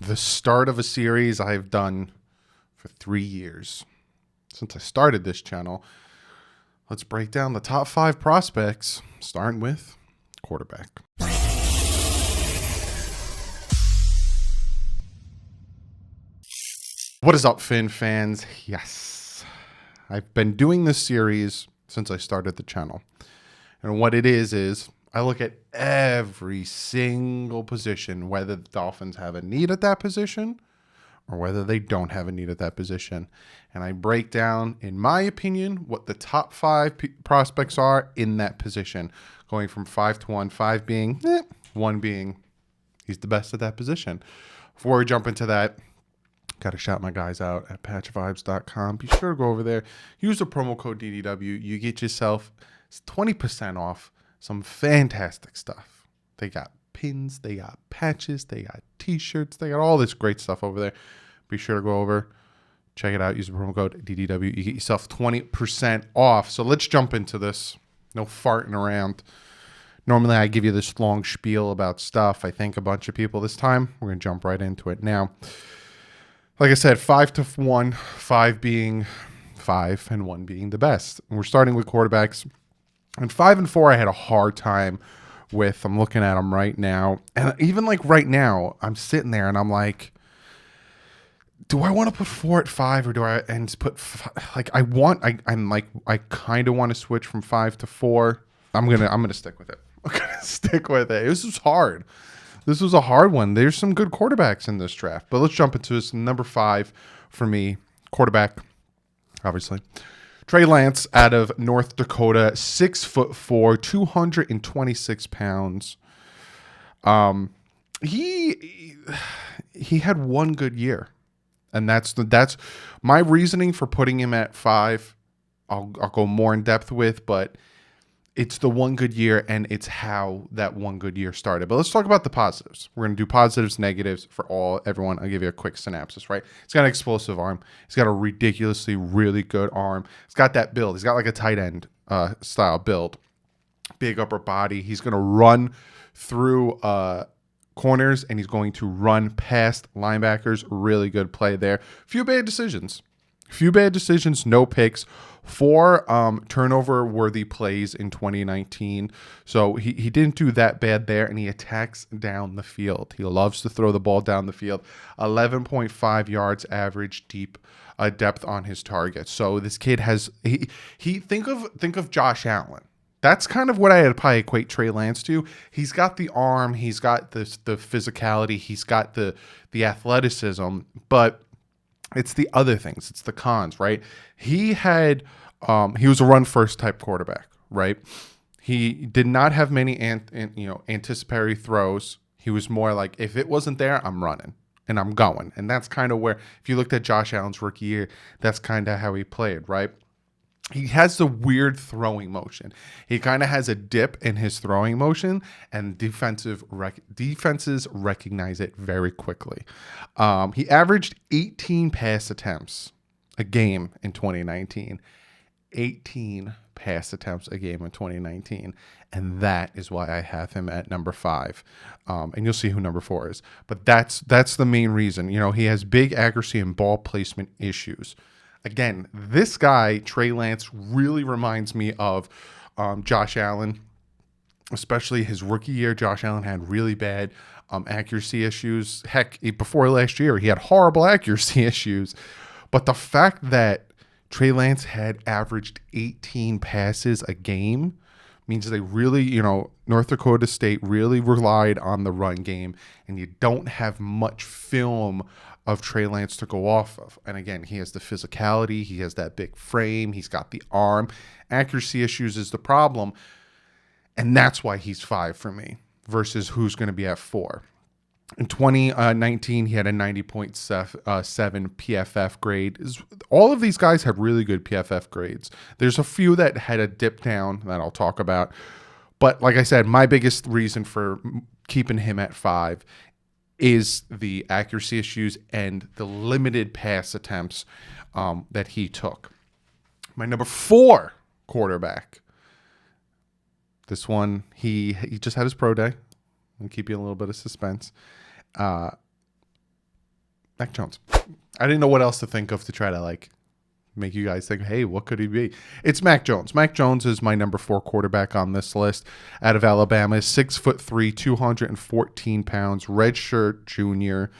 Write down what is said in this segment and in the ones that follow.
the start of a series I've done for 3 years. Since I started this channel, let's break down the top 5 prospects, starting with quarterback. What is up, Finn fans? Yes, I've been doing this series since I started the channel. And what it is I look at every single position, whether the Dolphins have a need at that position or whether they don't have a need at that position. And I break down, in my opinion, what the top 5 prospects are in that position, going from 5 to 1, 5 being, 1 being he's the best at that position. Before we jump into that, got to shout my guys out at patchvibes.com. Be sure to go over there. Use the promo code DDW. You get yourself 20% off some fantastic stuff. They got pins, they got patches, they got t-shirts, they got all this great stuff over there. Be sure to go over, check it out. Use the promo code DDW. You get yourself 20% off. So let's jump into this. No farting around. Normally I give you this long spiel about stuff. I thank a bunch of people. This time we're going to jump right into it now. Like I said, 5 to 1, 5 being 5 and 1 being the best. And we're starting with quarterbacks. And 5 and 4 I had a hard time with. I'm looking at them right now. And even like right now, I'm sitting there and I'm like, do I want to put 4 at 5 or do I put like I kind of want to switch from 5 to 4. I'm gonna stick with it. I'm gonna stick with it. This was hard. This was a hard one. There's some good quarterbacks in this draft, but let's jump into this. Number 5 for me, quarterback, obviously. Trey Lance out of North Dakota, 6'4", 226 pounds. He had one good year, and that's my reasoning for putting him at 5. I'll go more in depth with, but it's the one good year, and it's how that one good year started. But let's talk about the positives. We're going to do positives, negatives for everyone. I'll give you a quick synopsis, right? He's got an explosive arm. He's got a ridiculously really good arm. He's got that build. He's got like a tight end style build. Big upper body. He's going to run through corners, and he's going to run past linebackers. Really good play there. Few bad decisions, no picks. 4 turnover-worthy plays in 2019. So he didn't do that bad there, and he attacks down the field. He loves to throw the ball down the field. 11.5 yards average depth on his target. So this kid has think of Josh Allen. That's kind of what I'd probably equate Trey Lance to. He's got the arm, he's got the physicality, he's got the athleticism, but it's the other things. It's the cons, right? He was a run first type quarterback, right? He did not have many anticipatory throws. He was more like, if it wasn't there, I'm running and I'm going. And that's kind of where, if you looked at Josh Allen's rookie year, that's kind of how he played, right? He has the weird throwing motion. He kind of has a dip in his throwing motion, and defenses recognize it very quickly. He averaged 18 pass attempts a game in 2019. 18 pass attempts a game in 2019. And that is why I have him at number 5. And you'll see who number 4 is. But that's the main reason. He has big accuracy and ball placement issues. Again, this guy, Trey Lance, really reminds me of Josh Allen, especially his rookie year. Josh Allen had really bad accuracy issues. Heck, before last year, he had horrible accuracy issues. But the fact that Trey Lance had averaged 18 passes a game means they really, North Dakota State really relied on the run game, and you don't have much film of Trey Lance to go off of. And again, he has the physicality, he has that big frame, he's got the arm. Accuracy issues is the problem, and that's why he's 5 for me versus who's going to be at 4. In 2019, he had a 90.7 PFF grade. All of these guys have really good PFF grades. There's a few that had a dip down that I'll talk about. But like I said, my biggest reason for keeping him at 5 is the accuracy issues and the limited pass attempts that he took. My number 4 quarterback. This one, he just had his pro day. I'll keep you in a little bit of suspense. Mac Jones. I didn't know what else to think of to try to like make you guys think, hey, what could he be? It's Mac Jones. Mac Jones is my number 4 quarterback on this list out of Alabama. 6'3", 214 pounds, redshirt junior.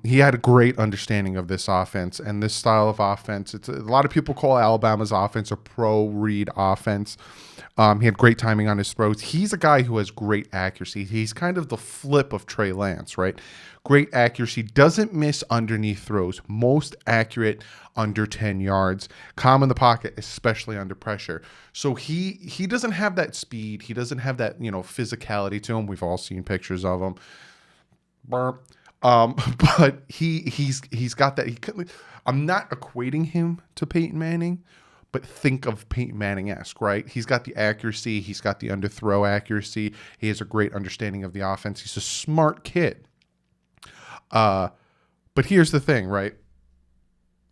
He had a great understanding of this offense and this style of offense. A lot of people call Alabama's offense a pro-read offense. He had great timing on his throws. He's a guy who has great accuracy. He's kind of the flip of Trey Lance, right? Great accuracy, doesn't miss underneath throws, most accurate under 10 yards, calm in the pocket, especially under pressure. So he doesn't have that speed. He doesn't have that, physicality to him. We've all seen pictures of him. Burp. But he's got that. I'm not equating him to Peyton Manning, but think of Peyton Manning-esque, right? He's got the accuracy. He's got the underthrow accuracy. He has a great understanding of the offense. He's a smart kid. But here's the thing, right?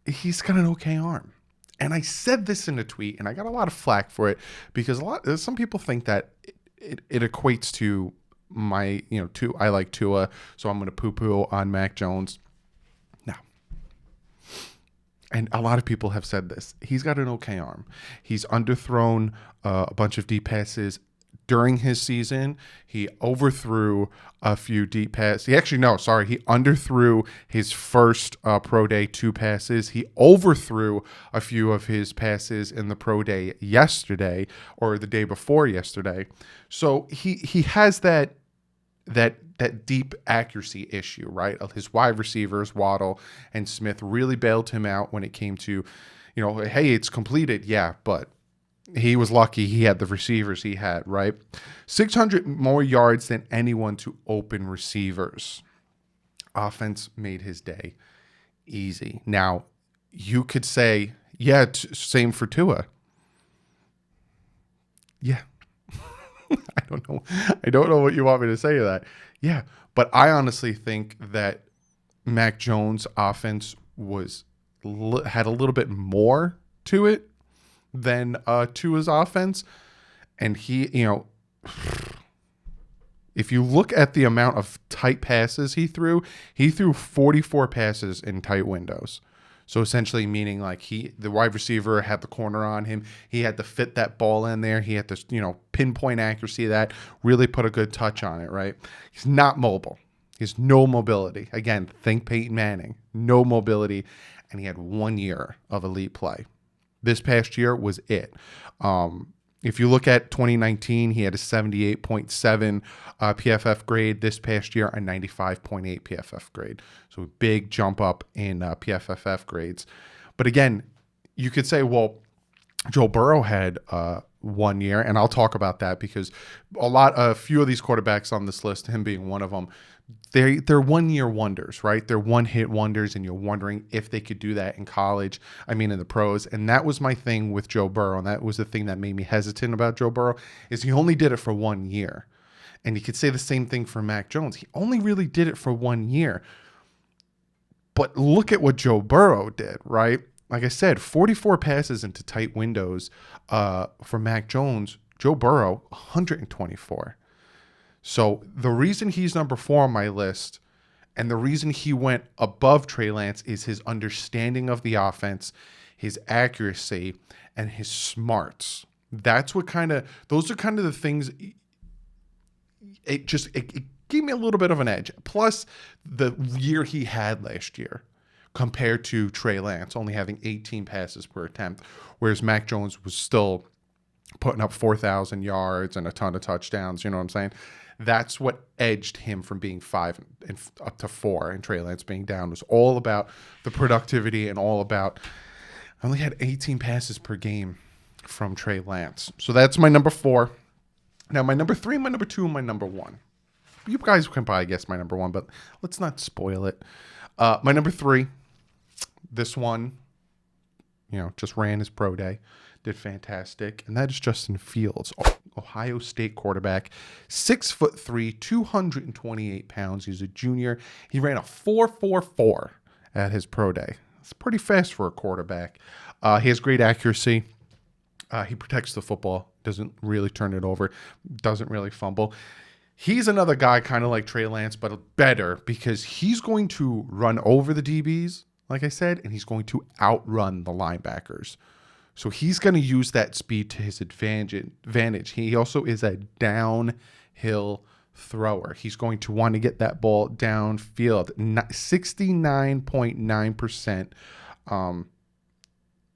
He's got an okay arm. And I said this in a tweet, and I got a lot of flack for it because some people think that it equates to I like Tua, so I'm going to poo-poo on Mac Jones. No. And a lot of people have said this. He's got an okay arm. He's underthrown a bunch of deep passes during his season. He overthrew a few deep passes. He underthrew his first pro day 2 passes. He overthrew a few of his passes in the pro day yesterday or the day before yesterday. So he has that deep accuracy issue, right? His wide receivers, Waddle and Smith, really bailed him out when it came to, hey, it's completed. Yeah, but he was lucky he had the receivers he had, right? 600 more yards than anyone to open receivers. Offense made his day easy. Now, you could say, yeah, same for Tua. Yeah. I don't know what you want me to say to that. Yeah, but I honestly think that Mac Jones' offense had a little bit more to it than Tua's offense. And he, if you look at the amount of tight passes he threw 44 passes in tight windows. So essentially meaning like the wide receiver had the corner on him. He had to fit that ball in there. He had to, pinpoint accuracy of that, really put a good touch on it, right? He's not mobile. He has no mobility. Again, think Peyton Manning. No mobility. And he had 1 year of elite play. This past year was it. If you look at 2019, he had a 78.7 PFF grade. This past year, a 95.8 PFF grade. So a big jump up in PFF grades. But again, you could say, well, Joe Burrow had 1 year, and I'll talk about that because a few of these quarterbacks on this list, him being one of them, they're 1 year wonders, right? They're one hit wonders, and you're wondering if they could do that in college. In the pros. And that was my thing with Joe Burrow. And that was the thing that made me hesitant about Joe Burrow is he only did it for 1 year. And you could say the same thing for Mac Jones. He only really did it for 1 year. But look at what Joe Burrow did, right? Like I said, 44 passes into tight windows for Mac Jones. Joe Burrow, 124. So the reason he's number 4 on my list and the reason he went above Trey Lance is his understanding of the offense, his accuracy, and his smarts. Those are kind of the things. It gave me a little bit of an edge. Plus the year he had last year compared to Trey Lance only having 18 passes per attempt, whereas Mac Jones was still putting up 4,000 yards and a ton of touchdowns. You know what I'm saying? That's what edged him from being 5 and up to 4 and Trey Lance being down. It was all about the productivity and all about I only had 18 passes per game from Trey Lance. So that's my number 4. Now my number 3, my number 2, and my number 1. You guys can probably guess my number 1, but let's not spoil it. My number 3, this one, just ran his pro day. Did fantastic, and that is Justin Fields, Ohio State quarterback, 6'3", 228 pounds. He's a junior. He ran a 4.44 at his pro day. It's pretty fast for a quarterback. He has great accuracy. He protects the football, doesn't really turn it over, doesn't really fumble. He's another guy kind of like Trey Lance, but better because he's going to run over the DBs, like I said, and he's going to outrun the linebackers. So he's going to use that speed to his advantage. He also is a downhill thrower. He's going to want to get that ball downfield. 69.9%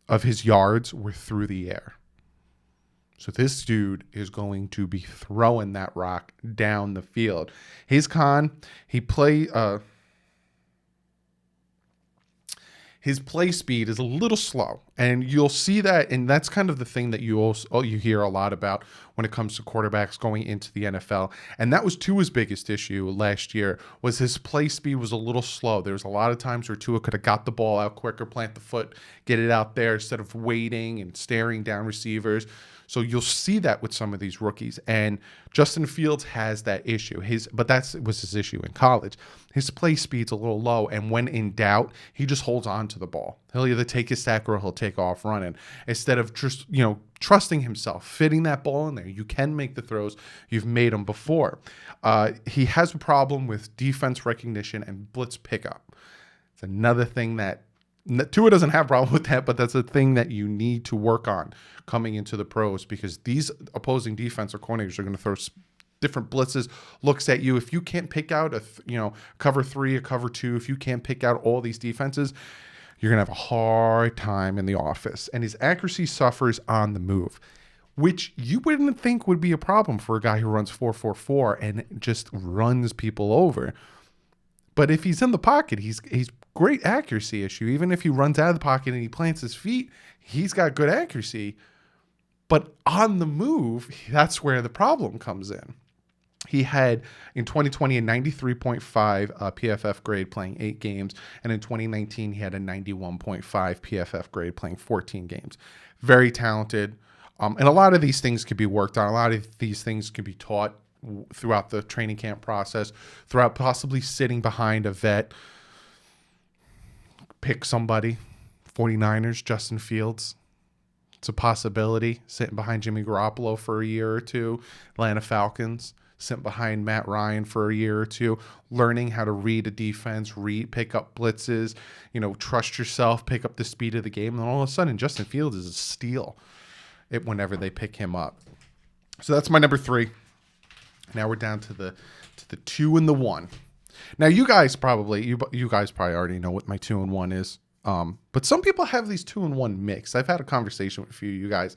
of his yards were through the air. So this dude is going to be throwing that rock down the field. His his play speed is a little slow, and you'll see that, and that's kind of the thing that you hear a lot about when it comes to quarterbacks going into the NFL. And that was Tua's biggest issue last year, was his play speed was a little slow. There was a lot of times where Tua could have got the ball out quicker, plant the foot, get it out there instead of waiting and staring down receivers. So you'll see that with some of these rookies, and Justin Fields has that issue. But that was his issue in college. His play speed's a little low, and when in doubt, he just holds on to the ball. He'll either take his sack or he'll take off running instead of just trusting himself, fitting that ball in there. You can make the throws. You've made them before. He has a problem with defense recognition and blitz pickup. It's another thing that Tua doesn't have a problem with that, but that's a thing that you need to work on coming into the pros, because these opposing defensive coordinators are going to throw different blitzes, looks at you. If you can't pick out cover 3, a cover 2, if you can't pick out all these defenses, you're going to have a hard time in the office. And his accuracy suffers on the move, which you wouldn't think would be a problem for a guy who runs 4.44 and just runs people over. But if he's in the pocket, he's great accuracy issue. Even if he runs out of the pocket and he plants his feet, he's got good accuracy. But on the move, that's where the problem comes in. He had, in 2020, a 93.5 PFF grade playing 8 games. And in 2019, he had a 91.5 PFF grade playing 14 games. Very talented. And a lot of these things could be worked on. A lot of these things can be taught throughout the training camp process, throughout possibly sitting behind a vet. Pick somebody. 49ers, Justin Fields. It's a possibility. Sitting behind Jimmy Garoppolo for a year or two. Atlanta Falcons. Sitting behind Matt Ryan for a year or two. Learning how to read a defense, pick up blitzes, trust yourself, pick up the speed of the game. And then all of a sudden, Justin Fields is a steal whenever they pick him up. So that's my number 3. Now we're down to the 2 and the 1. Now you guys probably already know what my 2 and 1 is. But some people have these 2 and 1 mixed. I've had a conversation with a few of you guys,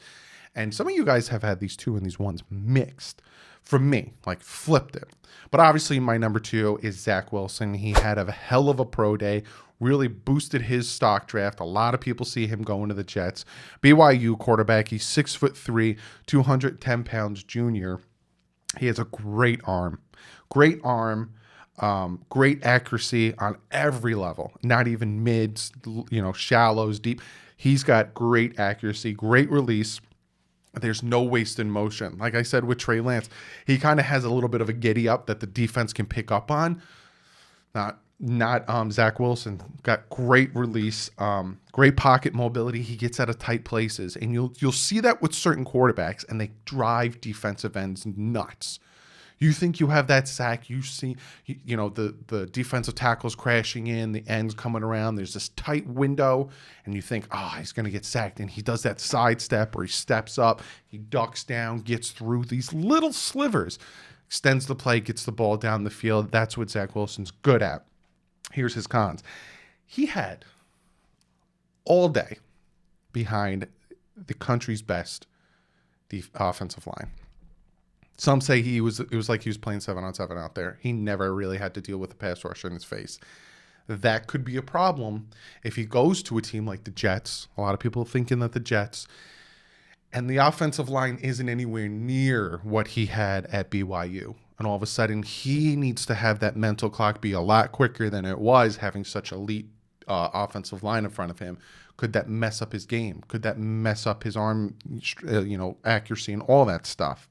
and some of you guys have had these 2 and these 1s mixed. From me, like flipped it. But obviously my number 2 is Zach Wilson. He had a hell of a pro day, really boosted his stock draft. A lot of people see him going to the Jets. BYU quarterback. He's 6'3", 210 pounds junior. He has a great arm, great accuracy on every level, not even mids, shallows, deep. He's got great accuracy, great release. There's no wasted motion. Like I said with Trey Lance, he kind of has a little bit of a giddy up that the defense can pick up on. Not Zach Wilson. Got great release, great pocket mobility. He gets out of tight places, and you'll see that with certain quarterbacks, and they drive defensive ends nuts. You think you have that sack, you see, the defensive tackles crashing in, the ends coming around. There's this tight window, and you think, he's going to get sacked. And he does that side step where he steps up, he ducks down, gets through these little slivers, extends the play, gets the ball down the field. That's what Zach Wilson's good at. Here's his cons. He had all day behind the country's best offensive line. Some say it was like he was playing 7-on-7 out there. He never really had to deal with the pass rush in his face. That could be a problem if he goes to a team like the Jets. A lot of people thinking that the Jets and the offensive line isn't anywhere near what he had at BYU. And all of a sudden, he needs to have that mental clock be a lot quicker than it was having such elite offensive line in front of him. Could that mess up his game? Could that mess up his arm, accuracy and all that stuff?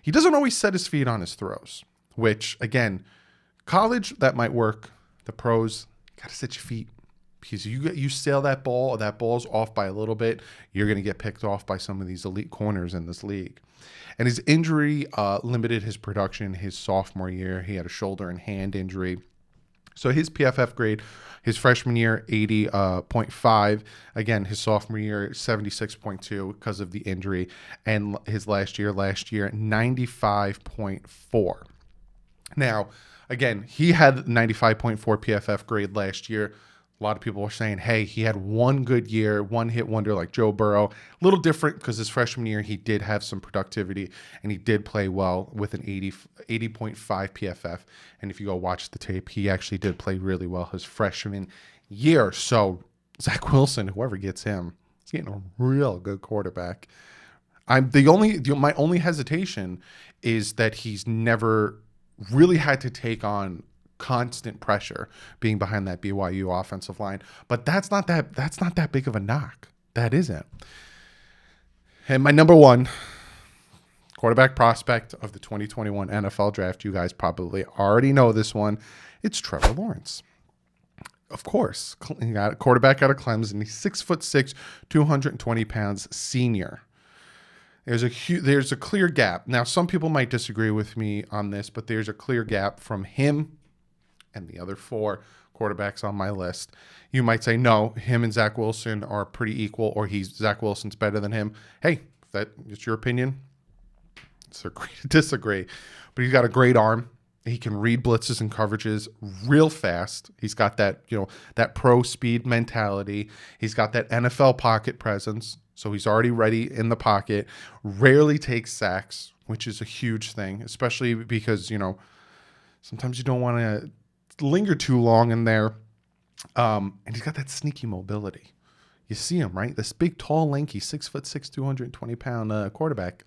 He doesn't always set his feet on his throws, which, again, college, that might work. The pros, got to set your feet. Because you sail that ball, or that ball's off by a little bit, you're going to get picked off by some of these elite corners in this league. And his injury limited his production his sophomore year. He had a shoulder and hand injury. So his PFF grade, his freshman year, 80.5. Again, his sophomore year, 76.2 because of the injury. And his last year, 95.4. Now, again, he had 95.4 PFF grade last year. A lot of people are saying, hey, he had one good year, one hit wonder like Joe Burrow. A little different because his freshman year, he did have some productivity and he did play well with an 80.5 PFF. And if you go watch the tape, he actually did play really well his freshman year. So Zach Wilson, whoever gets him, is getting a real good quarterback. My only hesitation is that he's never really had to take on constant pressure being behind that BYU offensive line. But that's not that big of a knock. That isn't. And my number one quarterback prospect of the 2021 NFL draft, you guys probably already know this one. It's Trevor Lawrence. Of course, he got a quarterback out of Clemson. He's 6'6", 220 pounds, senior. There's a clear gap. Now, some people might disagree with me on this, but there's a clear gap from him and the other four quarterbacks on my list. You might say, no, him and Zach Wilson are pretty equal, or Zach Wilson's better than him. Hey, if it's your opinion, it's agree to disagree. But he's got a great arm. He can read blitzes and coverages real fast. He's got that, that pro speed mentality. He's got that NFL pocket presence. So he's already ready in the pocket. Rarely takes sacks, which is a huge thing, especially because, sometimes you don't want to linger too long in there. And he's got that sneaky mobility. You see him, right? This big, tall, lanky, 6'6", 220 pound quarterback.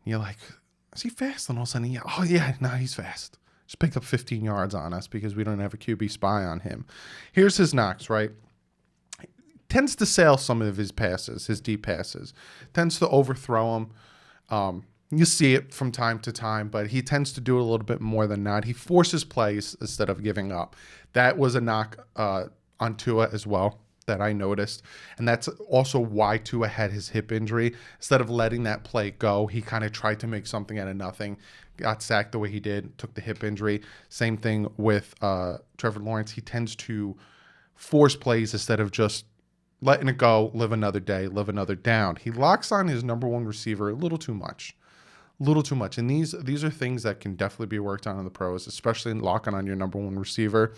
And you're like, is he fast? And all of a sudden, he's fast. Just picked up 15 yards on us because we don't have a QB spy on him. Here's his knocks, right? Tends to sail some of his passes, his deep passes. Tends to overthrow them. You see it from time to time, but he tends to do it a little bit more than not. He forces plays instead of giving up. That was a knock on Tua as well that I noticed. And that's also why Tua had his hip injury. Instead of letting that play go, he kind of tried to make something out of nothing. Got sacked the way he did, took the hip injury. Same thing with Trevor Lawrence. He tends to force plays instead of just letting it go, live another day, live another down. He locks on his number one receiver a little too much. And these are things that can definitely be worked on in the pros, especially in locking on your number one receiver.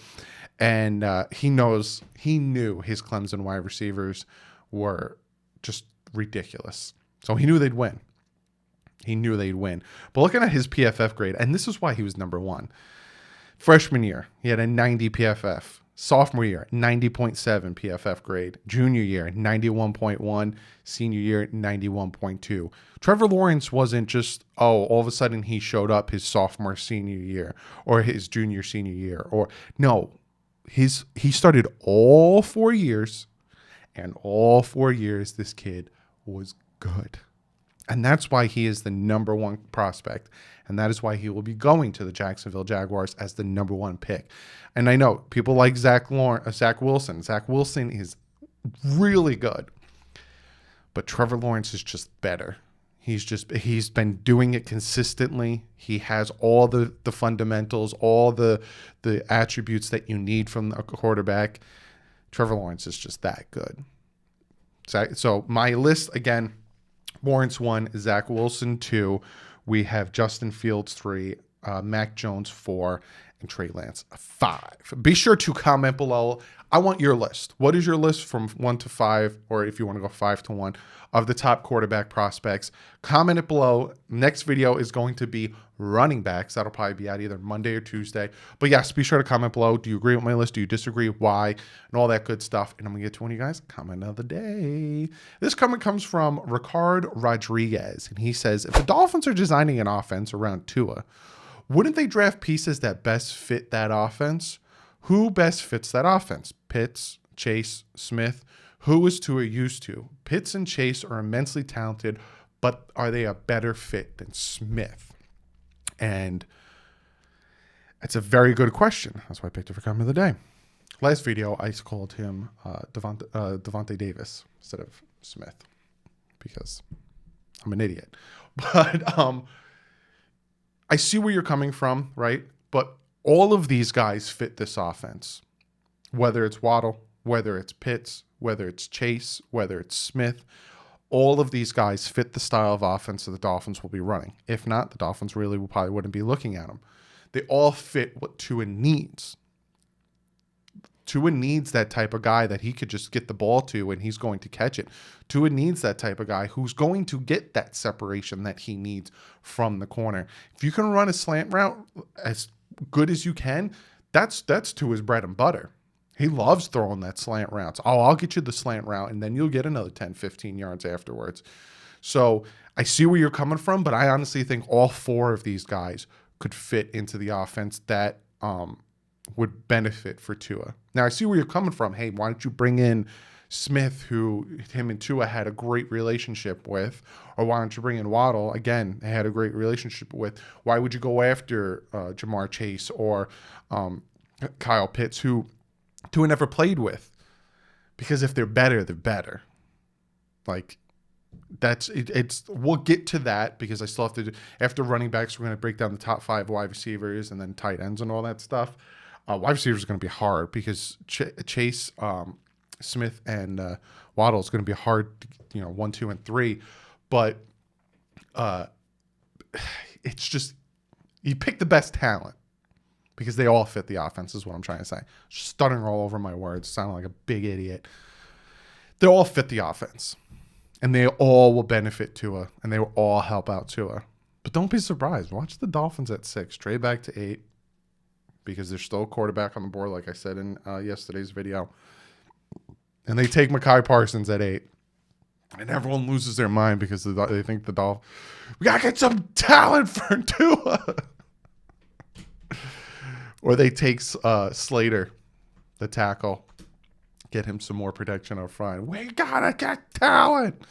And he knew his Clemson wide receivers were just ridiculous. So he knew they'd win. But looking at his PFF grade, and this is why he was number one. Freshman year, he had a 90 PFF. Sophomore year, 90.7 PFF grade. Junior year, 91.1. Senior year, 91.2. Trevor Lawrence wasn't just, all of a sudden he showed up his sophomore, senior year, or his junior, senior year. No, he started all 4 years, and all 4 years this kid was good. And that's why he is the number one prospect. And that is why he will be going to the Jacksonville Jaguars as the number one pick. And I know people like Zach Wilson. Zach Wilson is really good. But Trevor Lawrence is just better. He's been doing it consistently. He has all the fundamentals, all the attributes that you need from a quarterback. Trevor Lawrence is just that good. So my list, again, Lawrence 1, Zach Wilson 2. We have Justin Fields 3, Mac Jones 4, and Trey Lance 5. Be sure to comment below. I want your list. What is your list from 1 to 5, or if you want to go 5 to 1, of the top quarterback prospects? Comment it below. Next video is going to be running backs. That'll probably be out either Monday or Tuesday. But yes, be sure to comment below. Do you agree with my list? Do you disagree? Why? And all that good stuff. And I'm going to get to one of you guys. Comment of the day. This comment comes from Ricard Rodriguez. And he says, if the Dolphins are designing an offense around Tua, wouldn't they draft pieces that best fit that offense? Who best fits that offense? Pitts, Chase, Smith. Who is Tua used to? Pitts and Chase are immensely talented, but are they a better fit than Smith? And it's a very good question. That's why I picked it for comment of the day. Last video, I called him Devontae Davis instead of Smith because I'm an idiot. But I see where you're coming from, right? But all of these guys fit this offense, whether it's Waddle, whether it's Pitts, whether it's Chase, whether it's Smith. All of these guys fit the style of offense that the Dolphins will be running. If not, the Dolphins really probably wouldn't be looking at them. They all fit what Tua needs. Tua needs that type of guy that he could just get the ball to and he's going to catch it. Tua needs that type of guy who's going to get that separation that he needs from the corner. If you can run a slant route as good as you can, that's Tua's bread and butter. He loves throwing that slant routes. Oh, I'll get you the slant route, and then you'll get another 10, 15 yards afterwards. So I see where you're coming from, but I honestly think all four of these guys could fit into the offense that would benefit for Tua. Now, I see where you're coming from. Hey, why don't you bring in Smith, who him and Tua had a great relationship with, or why don't you bring in Waddle? Again, they had a great relationship with. Why would you go after Jamar Chase or Kyle Pitts, who Tua never played with? Because if they're better, they're better. Like, that's it. We'll get to that because I still have to do, after running backs, we're going to break down the top 5 wide receivers and then tight ends and all that stuff. Wide receivers is going to be hard because Chase, Smith, and Waddle is going to be hard, 1, 2, and 3. But it's just, you pick the best talent because they all fit the offense is what I'm trying to say. Just stuttering all over my words, sounding like a big idiot. They all fit the offense. And they all will benefit Tua, and they will all help out Tua. But don't be surprised. Watch the Dolphins at 6, trade back to 8, because there's still a quarterback on the board, like I said in yesterday's video. And they take Mekhi Parsons at 8. And everyone loses their mind because they think the Dolphins, we got to get some talent for Tua. Or they take Slater, the tackle. Get him some more protection up front. We gotta get talent.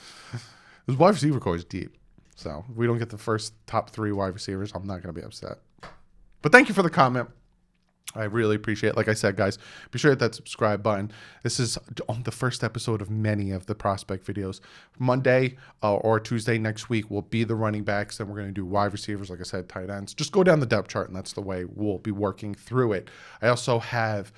This wide receiver core is deep. So if we don't get the first top 3 wide receivers, I'm not going to be upset. But thank you for the comment. I really appreciate it. Like I said, guys, be sure to hit that subscribe button. This is on the first episode of many of the prospect videos. Monday or Tuesday next week will be the running backs. Then we're going to do wide receivers, like I said, tight ends. Just go down the depth chart, and that's the way we'll be working through it. I also have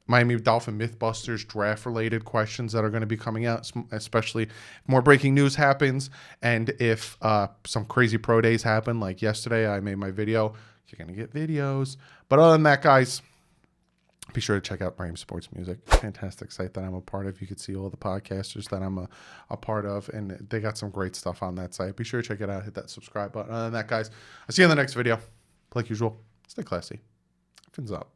Miami Dolphin Mythbusters draft-related questions that are going to be coming out, especially if more breaking news happens and if some crazy pro days happen. Like yesterday, I made my video. You're going to get videos. But other than that, guys, be sure to check out Miami Sports Music. Fantastic site that I'm a part of. You can see all the podcasters that I'm a part of, and they got some great stuff on that site. Be sure to check it out. Hit that subscribe button. Other than that, guys, I'll see you in the next video. Like usual, stay classy. Fins up.